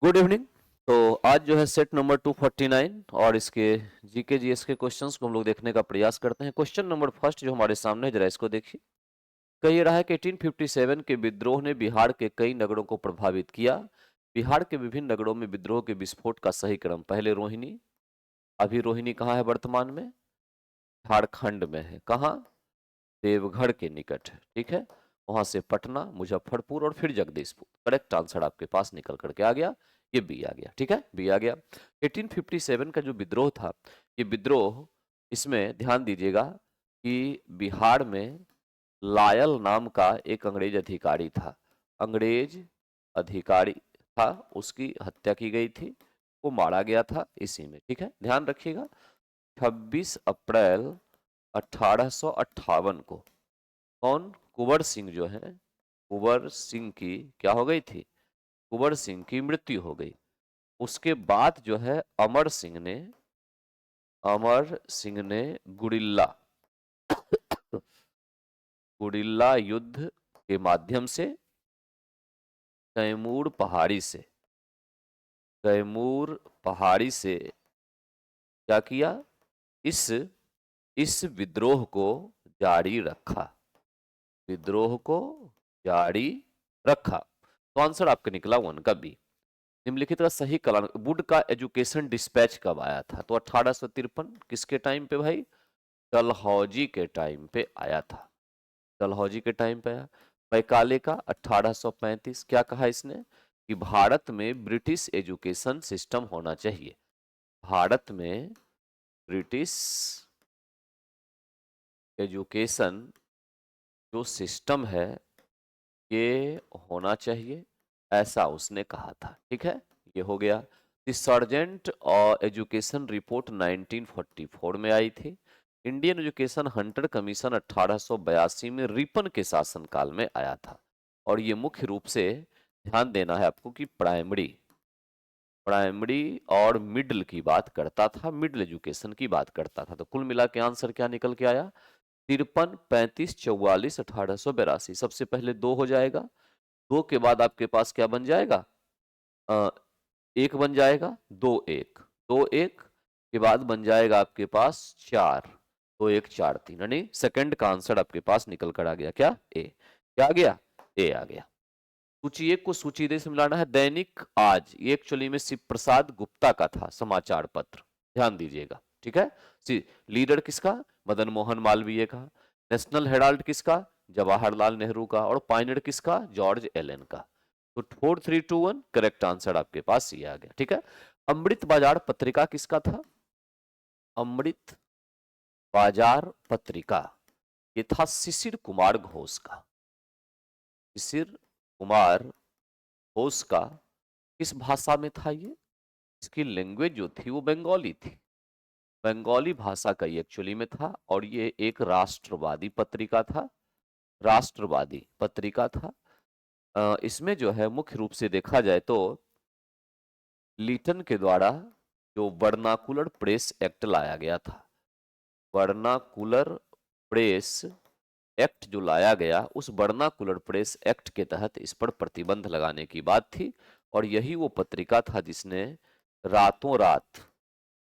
Good evening. तो आज जो है सेट नंबर 249 और इसके जीके जीएस के क्वेश्चंस को हम लोग देखने का प्रयास करते हैं। क्वेश्चन नंबर फर्स्ट जो हमारे सामने है, जरा इसको देखिए। कही रहा है कि 1857 के विद्रोह ने बिहार के कई नगरों को प्रभावित किया। बिहार के विभिन्न नगरों में विद्रोह के विस्फोट का सही क्रम। पहले रोहिणी। अभी रोहिणी कहाँ है वर्तमान में? झारखंड में है। कहाँ? देवघर के निकट है। ठीक है, वहां से पटना, मुजफ्फरपुर और फिर जगदीशपुर। करेक्ट आंसर आपके पास निकल करके आ गया। ये बी आ गया। ठीक है, बी आ गया। 1857 का जो विद्रोह था, ये विद्रोह, इसमें ध्यान दीजिएगा कि बिहार में लायल नाम का एक अंग्रेज अधिकारी था। अंग्रेज अधिकारी था, उसकी हत्या की गई थी, वो मारा गया था इसी में। ठीक है, ध्यान रखिएगा। 26 अप्रैल 1858 को कौन? कुंवर सिंह जो है, कुंवर सिंह की क्या हो गई थी? कुंवर सिंह की मृत्यु हो गई। उसके बाद जो है अमर सिंह ने गुरिल्ला गुरिल्ला युद्ध के माध्यम से कैमूर पहाड़ी से क्या किया? इस इस विद्रोह को जारी रखा। विद्रोह को जारी रखा। तो आंसर आपका निकला 1 का बी। निम्नलिखित का सही कलान। वुड का एजुकेशन डिस्पैच कब आया था? तो 1853। किसके टाइम पे भाई? डलहौजी के टाइम पे आया था। डलहौजी के टाइम पे आया। मैकाले का 1835। क्या कहा इसने? कि भारत में ब्रिटिश एजुकेशन सिस्टम होना चाहिए। भारत में ब्रिटिश एजुकेशन जो सिस्टम है ये होना चाहिए, ऐसा उसने कहा था। ठीक है, ये हो गया। द सर्जेंट और एजुकेशन रिपोर्ट 1944 में आई थी। इंडियन एजुकेशन हंटर कमीशन 1882 में रिपन के शासनकाल में आया था। और ये मुख्य रूप से ध्यान देना है आपको कि प्राइमरी और मिडिल की बात करता था, मिडिल एजुकेशन की बात करता था। तो कुल मिला के आंसर क्या निकल के आया? 53, 35, 44, 1882। सबसे पहले 2 हो जाएगा। 2 के बाद आपके पास क्या बन जाएगा? 1 बन जाएगा। 2 1 2 1 के बाद बन जाएगा आपके पास 4। 2 1 4 3, यानी सेकंड का आंसर आपके पास निकल कर आ गया। क्या? ए। क्या आ गया? ए आ गया। सूची 1 को सूची 2 से मिलाना है। दैनिक आज, ये एक्चुअली में शिव प्रसाद गुप्ता का था समाचार पत्र। ध्यान दीजिएगा। ठीक है, लीडर किसका? मदन मोहन मालवीय का। नेशनल हेराल्ड किसका? जवाहरलाल नेहरू का। और पायनियर किसका? जॉर्ज एलन का। तो 4 3 2 1 करेक्ट आंसर आपके पास ये आ गया। ठीक है, अमृत बाजार पत्रिका किसका था? अमृत बाजार पत्रिका ये था शिशिर कुमार घोष का। शिशिर कुमार घोष का किस भाषा में था ये? इसकी लैंग्वेज जो थी वो बंगाली थी। बंगाली भाषा का ये एक्चुअली में था। और ये एक राष्ट्रवादी पत्रिका था। राष्ट्रवादी पत्रिका था। इसमें जो है मुख्य रूप से देखा जाए तो लीटन के द्वारा जो वर्नाकुलर प्रेस एक्ट लाया गया था, वर्नाकुलर प्रेस एक्ट जो लाया गया, उस वर्नाकुलर प्रेस एक्ट के तहत इस पर प्रतिबंध लगाने की बात थी। और यही वो पत्रिका था जिसने रातों रात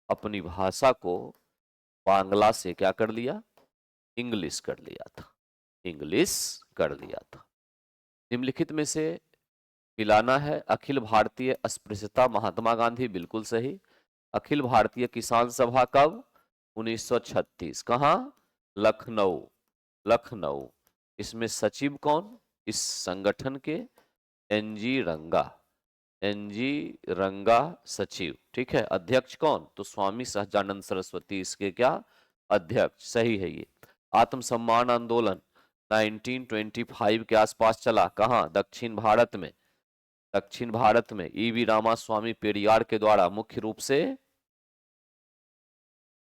अपनी भाषा को बांग्ला से क्या कर लिया? इंग्लिश कर लिया था। इंग्लिश कर लिया था। निम्नलिखित में से मिलाना है। अखिल भारतीय अस्पृश्यता महात्मा गांधी, बिल्कुल सही। अखिल भारतीय किसान सभा कब? 1936। कहाँ? लखनऊ। लखनऊ। इसमें सचिव कौन? इस संगठन के एनजी रंगा। एनजी रंगा सचिव। ठीक है, अध्यक्ष कौन? तो स्वामी सहजानंद सरस्वती इसके क्या? अध्यक्ष। सही है ये। आत्मसम्मान आंदोलन 1925 के आसपास चला। कहाँ? दक्षिण भारत में। दक्षिण भारत में ईवी रामास्वामी पेरियार के द्वारा मुख्य रूप से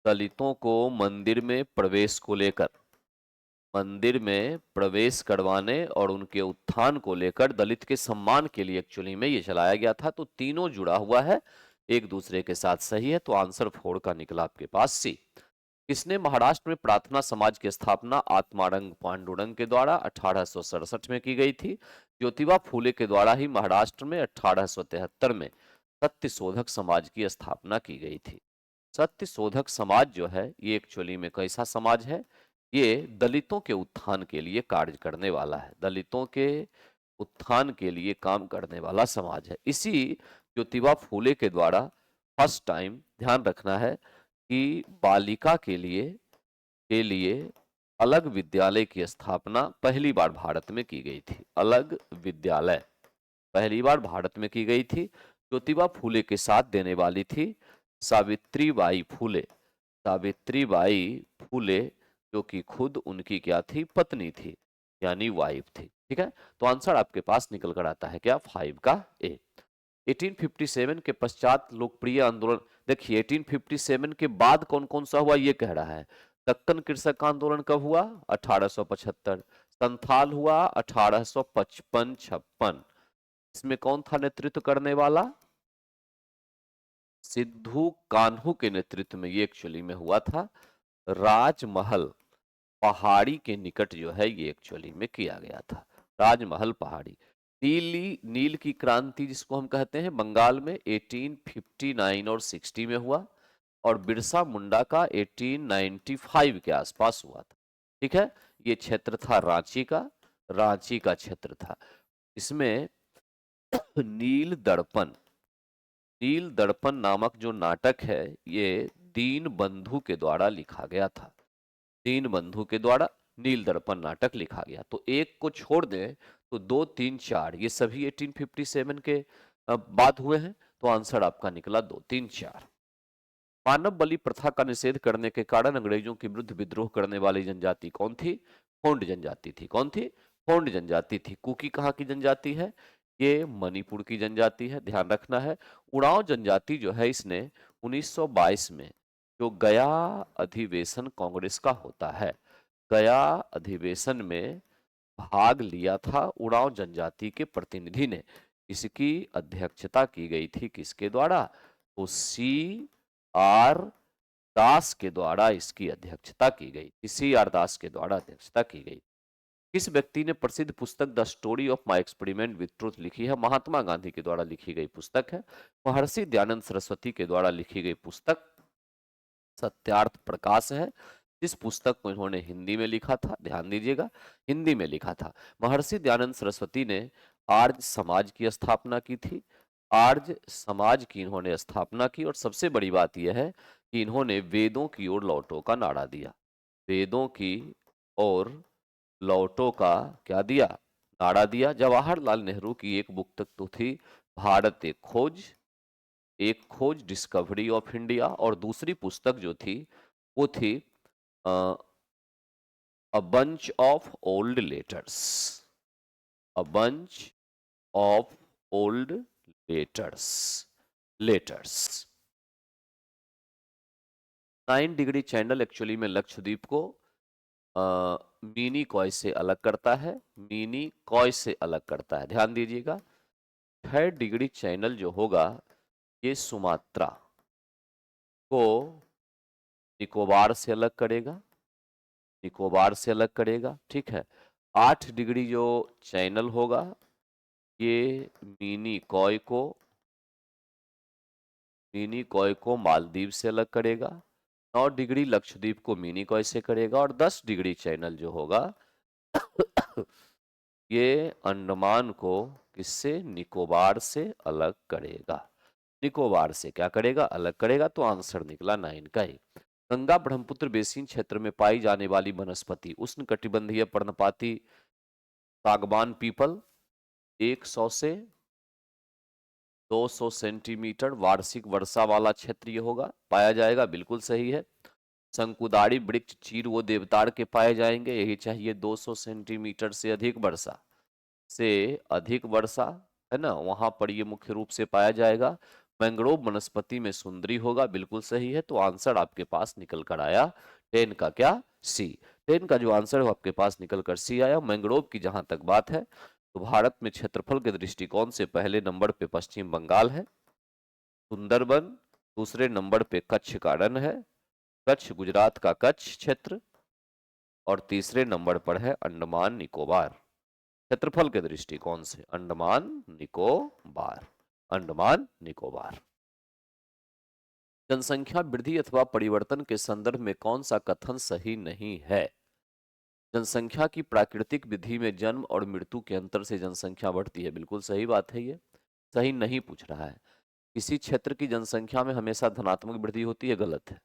दलितों को मंदिर में प्रवेश करवाने और उनके उत्थान को लेकर, दलित के सम्मान के लिए एक्चुअली में ये चलाया गया था। तो तीनों जुड़ा हुआ है एक दूसरे के साथ। सही है, तो आंसर 4 का निकला आपके पास सी। किसने महाराष्ट्र में प्रार्थना समाज की स्थापना? आत्मारंग पांडुरंग के द्वारा 1867 में की गई थी। ज्योतिबा फूले के द्वारा ही महाराष्ट्र में 1873 में सत्यशोधक समाज की स्थापना की गई थी। सत्यशोधक समाज जो है ये एक्चुअली में कैसा समाज है? ये दलितों के उत्थान के लिए कार्य करने वाला है, दलितों के उत्थान के लिए काम करने वाला समाज है। इसी ज्योतिबा फूले के द्वारा फर्स्ट टाइम ध्यान रखना है कि बालिका के लिए अलग विद्यालय की स्थापना पहली बार भारत में की गई थी। अलग विद्यालय पहली बार भारत में की गई थी। ज्योतिबा फूले के साथ देने वाली थी सावित्रीबाई फूले। सावित्रीबाई फूले जो कि खुद उनकी क्या थी? पत्नी थी, यानी वाइफ थी। ठीक है, तो आंसर आपके पास निकल कर आता है क्या? 5 का ए। 1857 के पश्चात लोकप्रिय आंदोलन, देखिए 1857 के बाद कौन कौन सा हुआ ये कह रहा है। दक्कन कृषक आंदोलन कब हुआ? 1875। संथाल हुआ 1855-56। इसमें कौन था नेतृत्व करने वाला? सिद्धू कान्हू के नेतृत्व में ये एक्चुअली में हुआ था। राजमहल पहाड़ी के निकट जो है ये एक्चुअली में किया गया था। राजमहल पहाड़ी। नील की क्रांति जिसको हम कहते हैं बंगाल में 1859 और 60 में हुआ, और बिरसा मुंडा का 1895 के आसपास हुआ था। ठीक है, ये क्षेत्र था रांची का क्षेत्र था। इसमें नील दर्पण नामक जो नाटक है ये दीन बंधु के द्वारा लिखा गया था। दीन बंधु के द्वारा नील दर्पण नाटक लिखा गया। तो एक को छोड़ दें तो 2, 3, 4 ये सभी 1857 के बाद हुए हैं। तो आंसर आपका निकला 2, 3, 4। मानव बलि प्रथा का निषेध करने के कारण अंग्रेजों के विरुद्ध विद्रोह करने वाली जनजाति कौन थी? फोंड जनजाति थी। कौन थी? फोंड जनजाति थी। कुकी कहाँ की जनजाति है? ये मणिपुर की जनजाति है, ध्यान रखना है। उरांव जनजाति जो है इसने 1922 में जो गया अधिवेशन कांग्रेस का होता है, गया अधिवेशन में भाग लिया था उरांव जनजाति के प्रतिनिधि ने। इसकी अध्यक्षता की गई थी किसके द्वारा? तो CR दास के द्वारा इसकी अध्यक्षता की गई। CR दास के द्वारा अध्यक्षता की गई। किस व्यक्ति ने प्रसिद्ध पुस्तक the story of my experiment with truth लिखी है? महात्मा गांधी के द्वारा लिखी गई पुस्तक है। महर्षि दयानंद सरस्वती के द्वारा लिखी गई पुस्तक सत्यार्थ प्रकाश है। जिस पुस्तक को इन्होंने हिंदी में लिखा था, ध्यान दीजिएगा, हिंदी में लिखा था। महर्षि दयानंद सरस्वती ने आर्य समाज की स्थापना की थी। आर्य समाज की इन्होंने स्थापना की, और सबसे बड़ी बात यह है कि इन्होंने वेदों की ओर लौटो का नारा दिया। वेदों की ओर लौटो का क्या दिया? नारा दिया। जवाहरलाल नेहरू की एक बुक तक तो थी भारत एक खोज डिस्कवरी ऑफ इंडिया, और दूसरी पुस्तक जो थी वो थी a bunch of old letters. A bunch of old letters. 9 degree channel actually में लक्षद्वीप को मिनी कॉय से अलग करता है। मिनी कॉय से अलग करता है, ध्यान दीजिएगा। 6 डिग्री चैनल जो होगा ये सुमात्रा को निकोबार से अलग करेगा। निकोबार से अलग करेगा, ठीक है। 8 डिग्री जो चैनल होगा ये मिनी कॉय को मालदीव से अलग करेगा। 9 डिग्री लक्षद्वीप को मिनी कॉय से करेगा, और 10 डिग्री चैनल जो होगा ये अंडमान को किससे? निकोबार से अलग करेगा। निकोबार से क्या करेगा? अलग करेगा। तो आंसर निकला 9 का ही। गंगा ब्रह्मपुत्र बेसिन क्षेत्र में पाई जाने वाली वनस्पति उष्णकटिबंधीय पर्णपाती सागवान पीपल 100 से 200 सेंटीमीटर वार्षिक वर्षा वाला क्षेत्र ये होगा, पाया जाएगा। बिल्कुल सही है। शंकुधारी वृक्ष चीर वो देवदार के पाए जाएंगे, यही चाहिए 200 सेंटीमीटर से अधिक वर्षा, है ना, वहां पर ये मुख्य रूप से पाया जाएगा। मैंग्रोव वनस्पति में सुंदरी होगा, बिल्कुल सही है। तो आंसर आपके पास निकल कर आया 10 का क्या? सी। 10 का जो आंसर है आपके पास निकल कर सी आया। मैंग्रोव की जहां तक बात है तो भारत में क्षेत्रफल के दृष्टिकोण से पहले नंबर पे पश्चिम बंगाल है, सुंदरबन। दूसरे नंबर पे कच्छ का रण है, कच्छ गुजरात का कच्छ क्षेत्र। और तीसरे नंबर पर है अंडमान निकोबार। क्षेत्रफल के दृष्टिकोण से अंडमान निकोबार। अंडमान निकोबार। जनसंख्या वृद्धि अथवा परिवर्तन के संदर्भ में कौन सा कथन सही नहीं है? जनसंख्या की प्राकृतिक विधि में जन्म और मृत्यु के अंतर से जनसंख्या बढ़ती है, बिल्कुल सही बात है। ये सही नहीं पूछ रहा है। किसी क्षेत्र की जनसंख्या में हमेशा धनात्मक वृद्धि होती है, गलत है।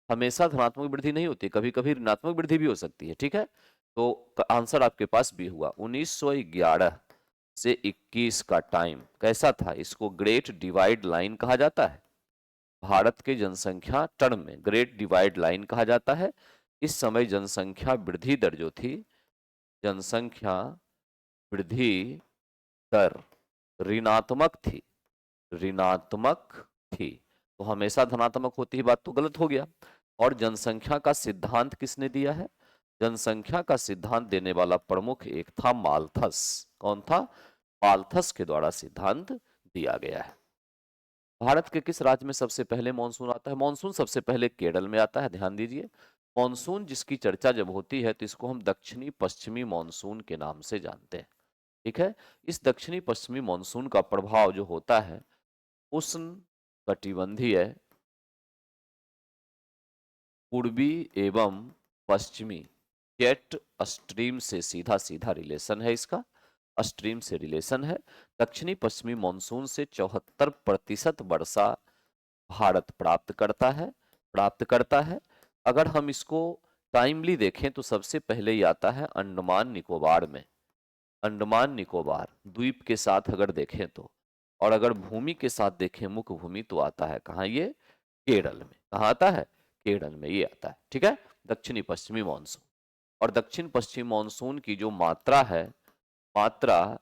हमेशा धनात्मक वृद्धि नहीं होती, कभी कभी ऋणात्मक वृद्धि भी हो सकती है। ठीक है, तो आंसर आपके पास भी हुआ। 1911 से 21 का टाइम कैसा था? इसको ग्रेट डिवाइड लाइन कहा जाता है। भारत के जनसंख्या टर्म में ग्रेट डिवाइड लाइन कहा जाता है। इस समय जनसंख्या वृद्धि दर जो थी, जनसंख्या वृद्धि दर ऋणात्मक थी, ऋणात्मक थी। तो हमेशा धनात्मक होती ही बात तो गलत हो गया। और जनसंख्या का सिद्धांत किसने दिया है? जनसंख्या का सिद्धांत देने वाला प्रमुख एक था माल्थस। कौन था? माल्थस के द्वारा सिद्धांत दिया गया है। भारत के किस राज्य में सबसे पहले मानसून आता है? मानसून सबसे पहले केरल में आता है, ध्यान दीजिए। मानसून जिसकी चर्चा जब होती है तो इसको हम दक्षिणी पश्चिमी मानसून के नाम से जानते हैं। ठीक है, इस दक्षिणी पश्चिमी मानसून का प्रभाव जो होता है उष्ण कटिबंधीय पूर्वी एवं पश्चिमी जेट स्ट्रीम से सीधा सीधा रिलेशन है। इसका स्ट्रीम से रिलेशन है। दक्षिणी पश्चिमी मानसून से 74% वर्षा भारत प्राप्त करता है। अगर हम इसको टाइमली देखें तो सबसे पहले ही आता है अंडमान निकोबार में। अंडमान निकोबार द्वीप के साथ अगर देखें तो, और अगर भूमि के साथ देखें, मुख्य भूमि, तो आता है कहाँ? ये केरल में। कहाँ आता है? केरल में ये आता है। ठीक है, दक्षिणी पश्चिमी मानसून। और दक्षिण पश्चिमी मानसून की जो मात्रा है, मात्रा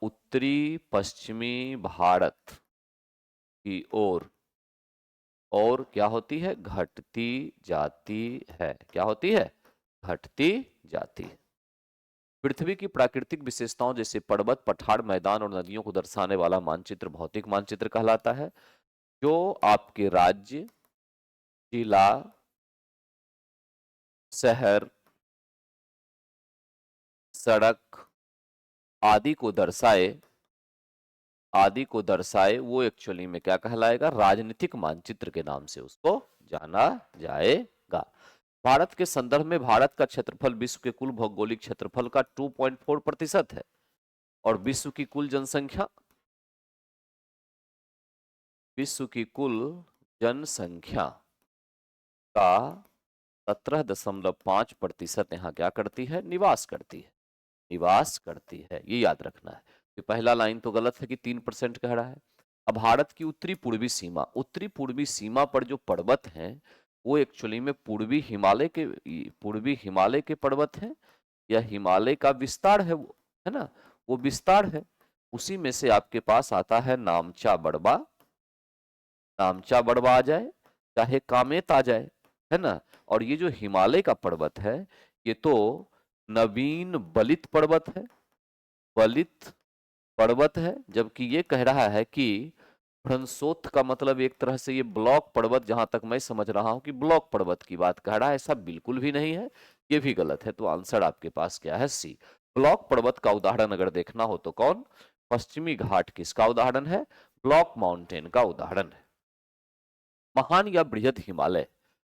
उत्तरी पश्चिमी भारत की ओर और क्या होती है? घटती जाती है। क्या होती है? घटती जाती है। पृथ्वी की प्राकृतिक विशेषताओं जैसे पर्वत, पठार, मैदान और नदियों को दर्शाने वाला मानचित्र भौतिक मानचित्र कहलाता है, जो आपके राज्य, जिला, शहर, सड़क आदि को दर्शाए वो एक्चुअली में क्या कहलाएगा? राजनीतिक मानचित्र के नाम से उसको जाना जाएगा। भारत के संदर्भ में भारत का क्षेत्रफल विश्व के कुल भौगोलिक क्षेत्रफल का 2.4% है। और विश्व की कुल जनसंख्या का 17.5% यहाँ क्या करती है? निवास करती है। ये याद रखना है कि पहला लाइन तो गलत है कि 3% कह रहा है। अब भारत की उत्तरी पूर्वी सीमा पर जो पर्वत हैं वो एक्चुअली में पूर्वी हिमालय के पर्वत हैं, या हिमालय का विस्तार है वो, है ना? वो विस्तार है। उसी में से आपके पास आता है नामचा बड़वा आ जाए, चाहे कामेत आ जाए, है ना? और ये जो हिमालय का पर्वत है ये तो नवीन बलित पर्वत है, जबकि ये कह रहा है कि भ्रंशोत्थ का मतलब एक तरह से ये ब्लॉक पर्वत, जहां तक मैं समझ रहा हूं कि ब्लॉक पर्वत की बात कह रहा है। ऐसा बिल्कुल भी नहीं है, ये भी गलत है। तो आंसर आपके पास क्या है? सी। ब्लॉक पर्वत का उदाहरण अगर देखना हो तो कौन? पश्चिमी घाट किसका उदाहरण है? ब्लॉक माउंटेन का उदाहरण है। महान या बृहद हिमालय,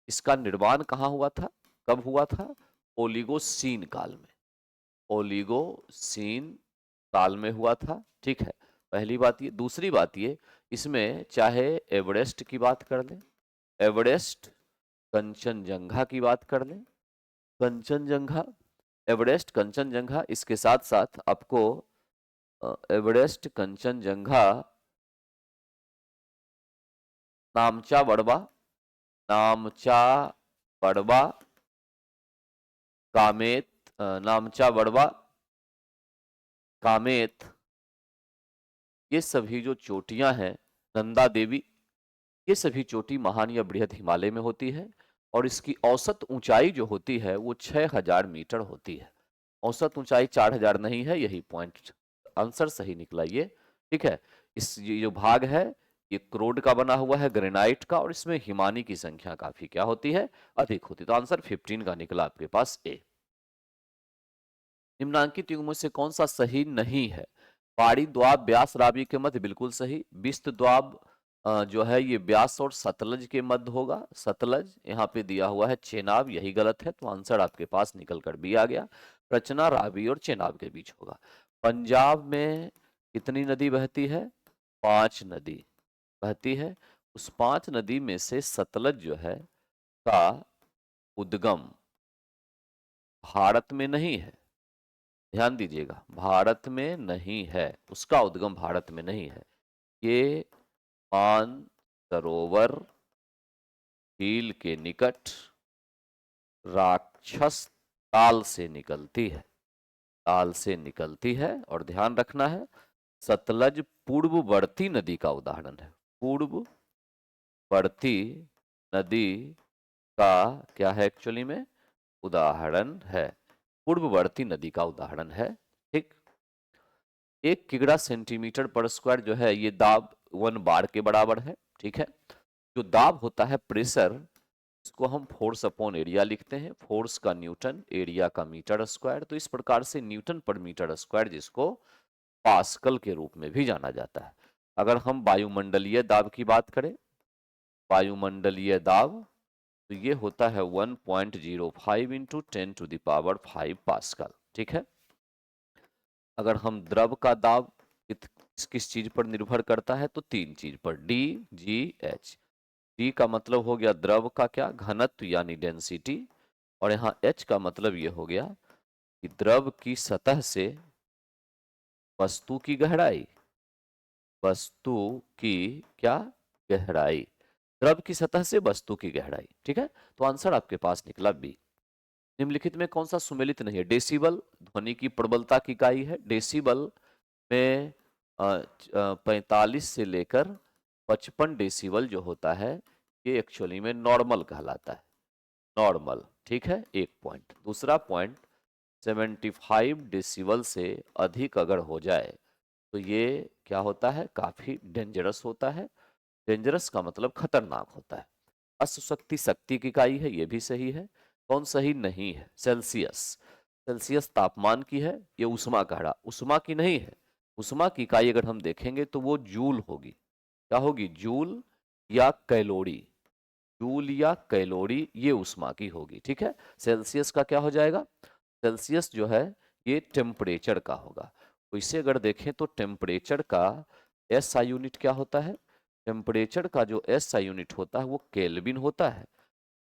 इसका निर्माण कहाँ हुआ था? कब हुआ था? ओलिगोसीन काल में। ओलिगोसीन काल में हुआ था। ठीक है, पहली बात ये। दूसरी बात ये, इसमें चाहे एवरेस्ट की बात कर लें, एवरेस्ट, कंचनजंगा की बात कर लें, कंचनजंगा, एवरेस्ट, कंचनजंगा, इसके साथ साथ आपको एवरेस्ट, कंचनजंगा, नामचा बड़वा, कामेत, नामचा बड़वा, कामेत, ये सभी जो चोटियां हैं, नंदा देवी, ये सभी चोटी महान या बृहद हिमालय में होती है। और इसकी औसत ऊंचाई जो होती है वो 6000 मीटर होती है। औसत ऊंचाई 4000 नहीं है, यही पॉइंट, आंसर सही निकला ये। ठीक है, ये जो भाग है ये क्रोड का बना हुआ है, ग्रेनाइट का, और इसमें हिमानी की संख्या काफी क्या होती है? अधिक होती है। तो आंसर 15 का निकला आपके पास ए। निम्नांकित युग्मों से कौन सा सही नहीं है? पहाड़ी द्वाब ब्यास रावी के मध्य, बिल्कुल सही। बिस्त द्वाब जो है ये ब्यास और सतलज के मध्य होगा, सतलज। यहाँ पे दिया हुआ है चेनाब, यही गलत है, तो आंसर आपके पास निकल कर भी आ गया। रचना रावी और चेनाब के बीच होगा। पंजाब में कितनी नदी बहती है? 5 नदी बहती है। उस 5 नदी में से सतलज जो है का उद्गम भारत में नहीं है। ध्यान दीजिएगा, भारत में नहीं है, उसका उद्गम भारत में नहीं है। ये मानसरोवर झील के निकट राक्षस ताल से निकलती है, ताल से निकलती है। और ध्यान रखना है, सतलज पूर्ववर्ती नदी का उदाहरण है। पूर्ववर्ती नदी का क्या है एक्चुअली में? उदाहरण है, पूर्ववर्ती नदी का उदाहरण है। ठीक। 1 किग्रा सेंटीमीटर पर स्क्वायर जो है ये दाब 1 बार के बराबर है। ठीक है। जो दाब होता है, प्रेशर, इसको हम फोर्स अपॉन एरिया लिखते हैं। फोर्स का न्यूटन, एरिया का मीटर स्क्वायर। तो इस प्रकार से न्यूटन पर मीटर स्क्वायर, जिसको पास्कल के रूप में भी जाना जाता है। अगर हम वायुमंडलीय दाब की बात करें, वायुमंडलीय दाब, तो ये होता है 1.05 इंटू 10⁵ पास्कल। ठीक है। अगर हम द्रव का दाब किस चीज पर निर्भर करता है? तो 3 चीज पर, डी, जी, एच। डी का मतलब हो गया द्रव का क्या? घनत्व यानी डेंसिटी। और यहाँ एच का मतलब ये हो गया कि द्रव की सतह से वस्तु की गहराई, वस्तु की क्या? गहराई। द्रव की सतह से वस्तु की गहराई। ठीक है। तो आंसर आपके पास निकला बी। निम्नलिखित में कौन सा सुमेलित नहीं है? डेसिबल ध्वनि की प्रबलता की इकाई है। डेसिबल में 45 से लेकर 55 डेसिबल जो होता है, ये एक्चुअली में नॉर्मल कहलाता है, नॉर्मल। ठीक है, एक पॉइंट। दूसरा पॉइंट, 75 डेसिबल से अधिक अगर हो जाए तो ये क्या होता है? काफी डेंजरस होता है। डेंजरस का मतलब खतरनाक होता है। अश्वशक्ति शक्ति की इकाई है, ये भी सही है। कौन सही नहीं है? सेल्सियस। सेल्सियस तापमान की है, ये उष्मा कहा, उष्मा की नहीं है। उष्मा की इकाई अगर हम देखेंगे तो वो जूल होगी। क्या होगी? जूल या कैलोरी। जूल या कैलोरी, ये उष्मा की होगी। ठीक है। सेल्सियस का क्या हो जाएगा? सेल्सियस जो है ये टेम्परेचर का होगा। तो इसे अगर देखें तो टेम्परेचर का एसआई यूनिट क्या होता है? टेम्परेचर का जो एसआई यूनिट होता है वो केल्विन होता है।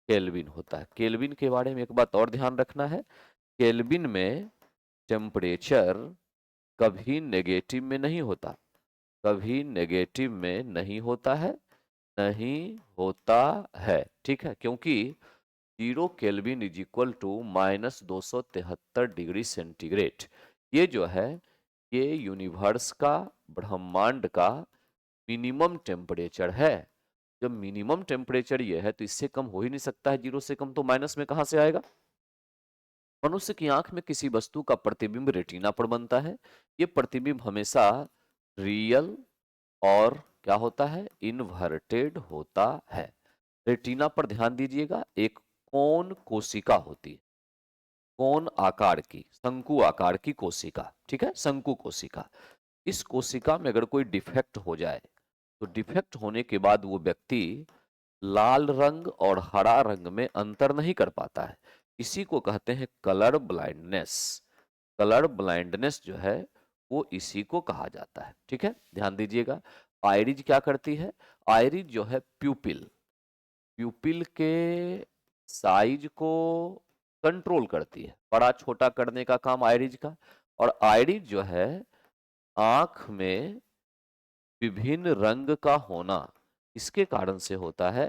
केल्विन होता है। केल्विन के बारे में एक बात और ध्यान रखना है, केल्विन में टेम्परेचर कभी नेगेटिव में नहीं होता, कभी नेगेटिव में नहीं होता है, नहीं होता है। ठीक है। क्योंकि 0 kelvin is equal to -273 degree centigrade. ये जो है ये यूनिवर्स का, ब्रह्मांड का मिनिमम टेम्परेचर है। जब मिनिमम टेम्परेचर ये है तो इससे कम हो ही नहीं सकता है। 0 से कम तो माइनस में कहां से आएगा? मनुष्य की आंख में किसी वस्तु का प्रतिबिंब रेटिना पर बनता है। ये प्रतिबिंब हमेशा रियल और क्या होता है? इन्वर्टेड होता है। रेटिना पर ध्यान दीजिएगा, एक कोन कोशिका होती है, कोन आकार की, शंकु आकार की कोशिका। ठीक है, शंकु कोशिका। इस कोशिका में अगर कोई डिफेक्ट हो जाए तो डिफेक्ट होने के बाद वो व्यक्ति लाल रंग और हरा रंग में अंतर नहीं कर पाता है। इसी को कहते हैं कलर ब्लाइंडनेस। कलर ब्लाइंडनेस जो है वो इसी को कहा जाता है। ठीक है, ध्यान दीजिएगा। आइरिज क्या करती है? आइरिज जो है प्यूपिल, प्यूपिल के साइज को कंट्रोल करती है, बड़ा छोटा करने का काम आइरिज का। और आइरिज जो है आंख में विभिन्न रंग का होना इसके कारण से होता है।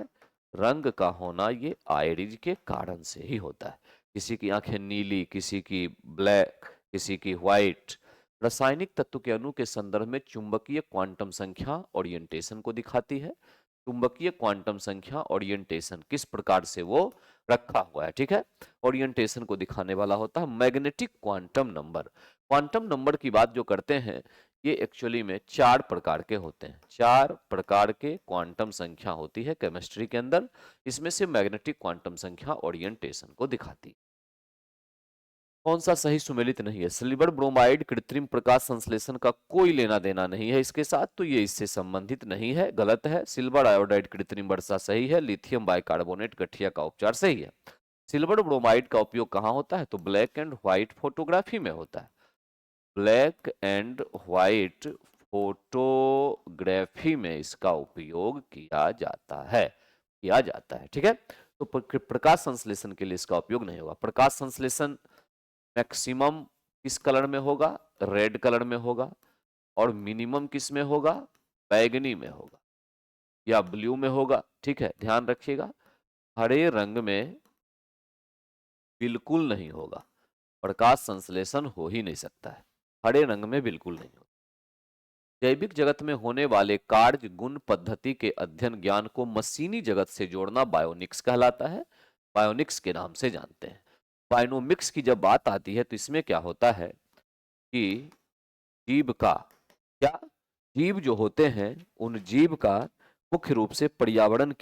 रंग का होना ये आइरिज के कारण से ही होता है। किसी की आंखें नीली, किसी की ब्लैक, किसी की व्हाइट। रासायनिक तत्व के अणु के संदर्भ में चुंबकीय क्वांटम संख्या ओरिएंटेशन को दिखाती है। चुंबकीय क्वांटम संख्या ओरिएंटेशन किस प्रकार से वो रखा हुआ है। ठीक है, ओरिएंटेशन को दिखाने वाला होता है magnetic quantum number. Quantum number की बात जो करते हैं ये एक्चुअली में 4 प्रकार के होते हैं। 4 प्रकार के क्वांटम संख्या होती है केमिस्ट्री के अंदर। इसमें से मैग्नेटिक क्वांटम संख्या ओरिएंटेशन को दिखाती है। कौन सा सही सुमेलित नहीं है? सिल्वर ब्रोमाइड कृत्रिम प्रकाश संश्लेषण का कोई लेना देना नहीं है इसके साथ, तो ये इससे संबंधित नहीं है, गलत है। सिल्वर आयोडाइड कृत्रिम वर्षा सही है। लिथियम बाइकार्बोनेट गठिया का उपचार सही है। सिल्वर ब्रोमाइड का उपयोग कहाँ होता है? तो ब्लैक एंड व्हाइट फोटोग्राफी में होता है। ब्लैक एंड व्हाइट फोटोग्राफी में इसका उपयोग किया जाता है, ठीक है। तो प्रकाश संश्लेषण के लिए इसका उपयोग नहीं होगा। प्रकाश संश्लेषण मैक्सिमम किस कलर में होगा? रेड कलर में होगा। और मिनिमम किस में होगा? बैगनी में होगा या ब्लू में होगा, ठीक है, ध्यान रखिएगा। हरे रंग में बिल्कुल नहीं होगा, प्रकाश संश्लेषण हो ही नहीं सकता है, हरे रंग में बिल्कुल नहीं होगा। जैविक जगत में होने वाले कार्य गुण पद्धति के अध्ययन ज्ञान को मशीनी जगत से जोड़ना बायोनिक्स कहलाता है। बायोनिक्स के नाम से जानते हैं। बायोनोमिक्स की जब बात आती है तो इसमें क्या होता है कि जीव का क्या, जीव जो होते हैं उन जीव का मुख्य रूप से पर्यावरण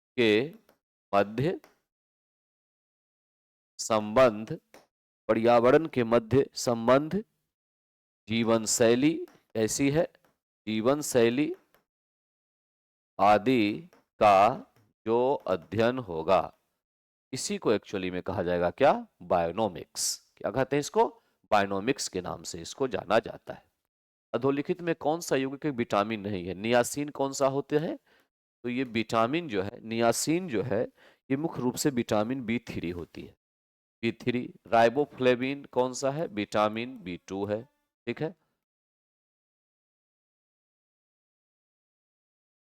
के मध्य संबंध, पर्यावरण के मध्य संबंध, जीवन शैली ऐसी है, जीवन शैली आदि का जो अध्ययन होगा, इसी को एक्चुअली में कहा जाएगा क्या? बायोनोमिक्स। क्या कहते हैं इसको? बायोनोमिक्स के नाम से इसको जाना जाता है। अधोलिखित में कौन सा यौगिक विटामिन नहीं है? नियासिन कौन सा होते हैं? तो ये विटामिन जो है, नियासिन जो है, ये मुख्य रूप से विटामिन B3 होती है। B3। राइबोफ्लेविन कौन सा है? विटामिन B2 है, ठीक है।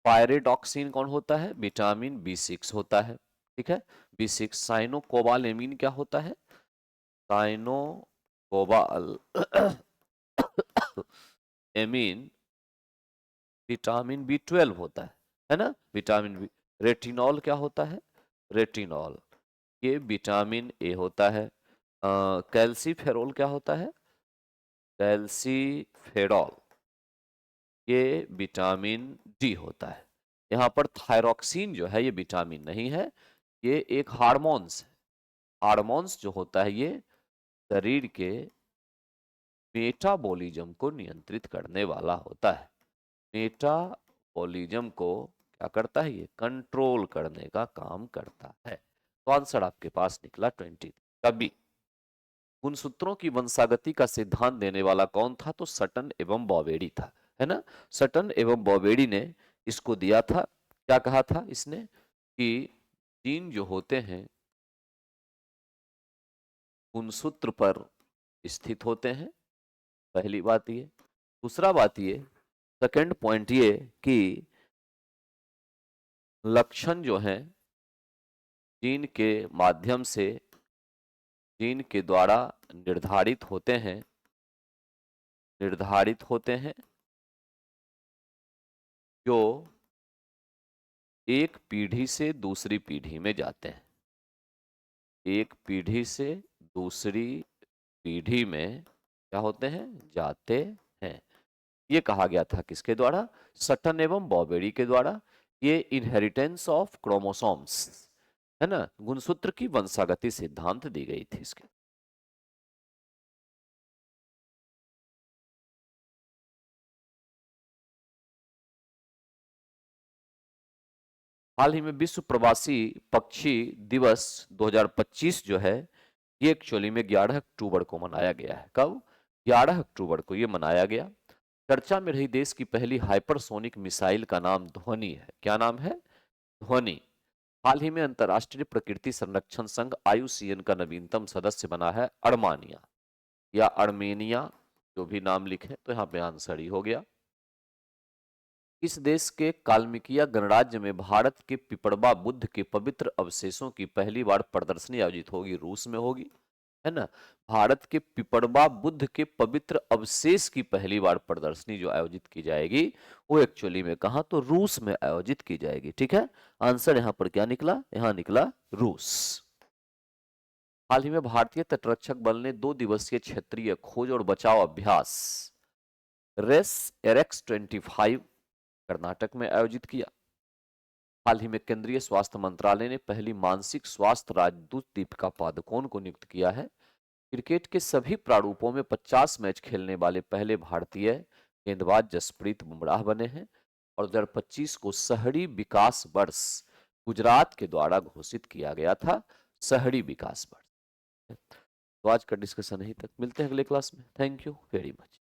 पायरिडॉक्सिन कौन होता है? विटामिन B6 होता है, ठीक है, B6। साइनोकोबालेमिन क्या होता है? साइनोकोबाल एमीन विटामिन B12 होता है ना, विटामिन बी। रेटिनॉल क्या होता है? रेटिनॉल ये विटामिन ए होता है। कैल्सीफेरॉल क्या होता है? कैल्सीफेरॉल ये विटामिन डी होता है। यहाँ पर थायरॉक्सिन जो है ये विटामिन नहीं है, ये एक हार्मोन्स है। हार्मोन्स जो होता है ये शरीर के मेटाबॉलिज्म को नियंत्रित करने वाला होता है। मेटाबॉलिज्म को क्या करता है? ये कंट्रोल करने का काम करता है। तो आंसर आपके पास निकला 20। कभी गुणसूत्रों की वंशागति का सिद्धांत देने वाला कौन था? तो सटन एवं बॉवेडी था, है ना। सटन एवं बॉवेडी ने इसको दिया था। क्या कहा था इसने? कि जीन जो होते हैं गुणसूत्र पर स्थित होते हैं, पहली बात ये। दूसरा बात ये, सेकंड पॉइंट ये कि लक्षण जो हैं जीन के माध्यम से, जीन के द्वारा निर्धारित होते हैं जो एक पीढ़ी से दूसरी पीढ़ी में जाते हैं। एक पीढ़ी से दूसरी पीढ़ी में क्या होते हैं? जाते हैं। ये कहा गया था किसके द्वारा? सटन एवं बॉवेडी के द्वारा। ये इनहेरिटेंस ऑफ क्रोमोसोम्स, है ना, गुणसूत्र की वंशागति सिद्धांत दी गई थी इसके। हाल ही में विश्व प्रवासी पक्षी दिवस 2025 जो है, ये एक्चुअली में 11 अक्टूबर को मनाया गया है। कब? 11 अक्टूबर को ये मनाया गया। चर्चा में रही देश की पहली हाइपरसोनिक मिसाइल का नाम ध्वनि है। क्या नाम है? ध्वनि। हाल ही में अंतर्राष्ट्रीय प्रकृति संरक्षण संघ IUCN का नवीनतम सदस्य बना है अर्मानिया या अर्मेनिया, जो भी नाम लिखे, तो यहाँ पे आंसर ही हो गया। इस देश के काल्मिकिया गणराज्य में भारत के पिपड़बा बुद्ध के पवित्र अवशेषों की पहली बार प्रदर्शनी आयोजित होगी। रूस में होगी, है ना। भारत के पिपड़बा बुद्ध के पवित्र अवशेष की पहली बार प्रदर्शनी जो आयोजित की जाएगी वो एक्चुअली में कहा? तो रूस में आयोजित की जाएगी, ठीक है। आंसर यहाँ पर क्या निकला? यहाँ निकला रूस। हाल ही में भारतीय तटरक्षक बल ने 2 दिवसीय क्षेत्रीय खोज और बचाव अभ्यास रेस एरेक्स 25 कर्नाटक में आयोजित किया। हाल ही में केंद्रीय स्वास्थ्य मंत्रालय ने पहली मानसिक स्वास्थ्य राजदूत दीपिका पादुकोण को नियुक्त किया है। क्रिकेट के सभी प्रारूपों में 50 मैच खेलने वाले पहले भारतीय गेंदबाज जसप्रीत बुमराह बने हैं और 2025 को शहरी विकास वर्ष गुजरात के द्वारा घोषित किया गया था। शहरी विकास वर्ष। तो आज का डिस्कशन यहीं तक, मिलते हैं अगले क्लास में। Thank you very much.